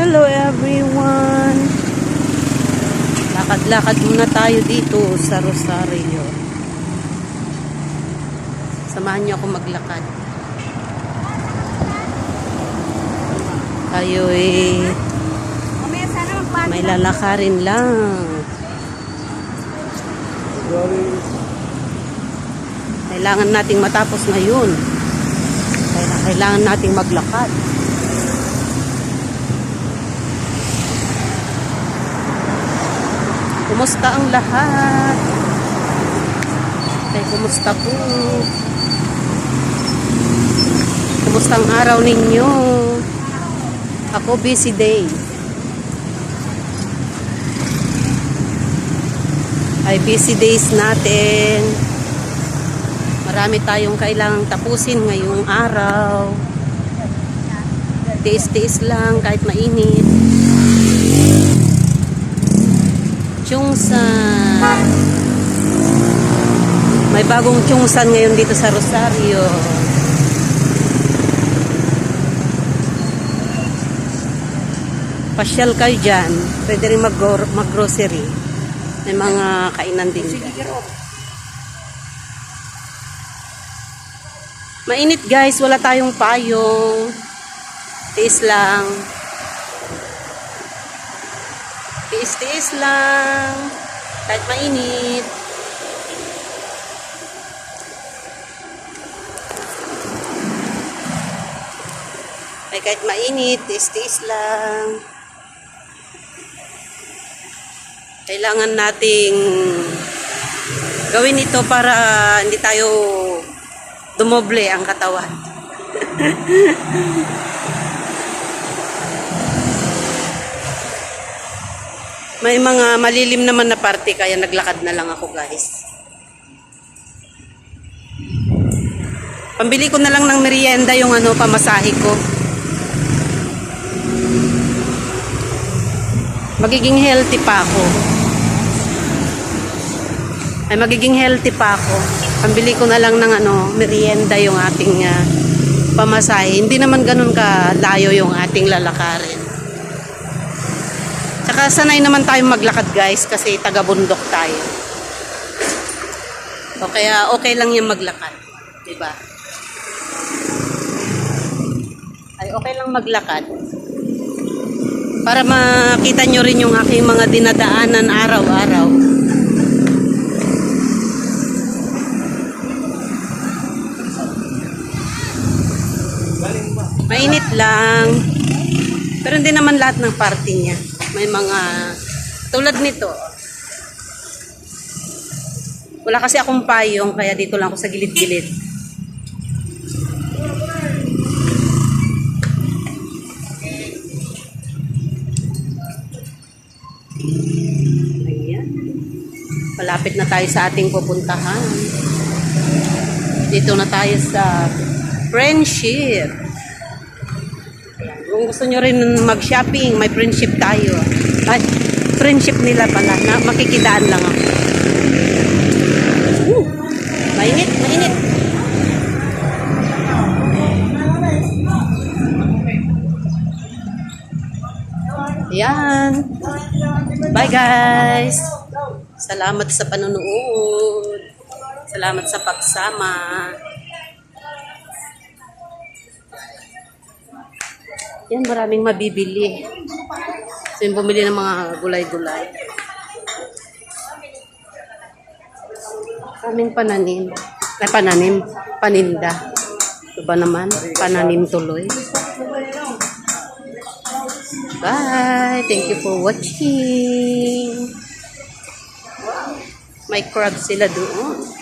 Hello everyone! Lakad-lakad muna tayo dito sa Rosario. Samahan niyo ako maglakad. Tayo may lalakarin lang. Kailangan nating matapos ngayon. Kailangan nating maglakad. Kumusta ang lahat? Kumusta po? Kumusta ang araw ninyo? Ako busy day. Ay busy days natin. Marami tayong kailangang tapusin ngayong araw. Tiis-tiis lang kahit mainit. Chungsan. May bagong chungsan ngayon dito sa Rosario. Pasyal kayo dyan. Pwede rin mag-grocery. May mga kainan din. Mainit guys. Wala tayong payong. Tiis lang. Tiis-tiis lang. Kahit mainit. Ay kahit mainit, tiis-tiis lang. Kailangan nating gawin ito para hindi tayo dumoble ang katawan. May mga malilim naman na parte kaya naglakad na lang ako guys. Pambili ko na lang ng merienda yung pamasahe ko. Magiging healthy pa ako. Ay magiging healthy pa ako. Pambili ko na lang ng merienda yung ating pamasahe. Hindi naman ganun ka layo yung ating lalakarin. Tsaka sanay naman tayong maglakad guys kasi taga-bundok tayo. O kaya okay lang yung maglakad. Diba? Ay okay lang maglakad. Para makita nyo rin yung aking mga dinadaanan araw-araw. Mainit lang. Pero hindi naman lahat ng party niya. May mga tulad nito. Wala kasi akong payong kaya dito lang ako sa gilid-gilid. Ayan. Malapit na tayo sa ating pupuntahan. Dito na tayo sa Friendship. Kung gusto nyo rin mag-shopping, may Friendship tayo. Ay, Friendship nila pala. Makikidaan lang ako. Mainit, mainit. Ayan. Bye guys. Salamat sa panonood. Salamat sa pagsama. Yan, maraming mabibili. So, yung bumili ng mga gulay-gulay. Kaming pananim. Ay, pananim. Paninda. Ito ba naman? Pananim tuloy. Bye! Thank you for watching. May crab sila doon.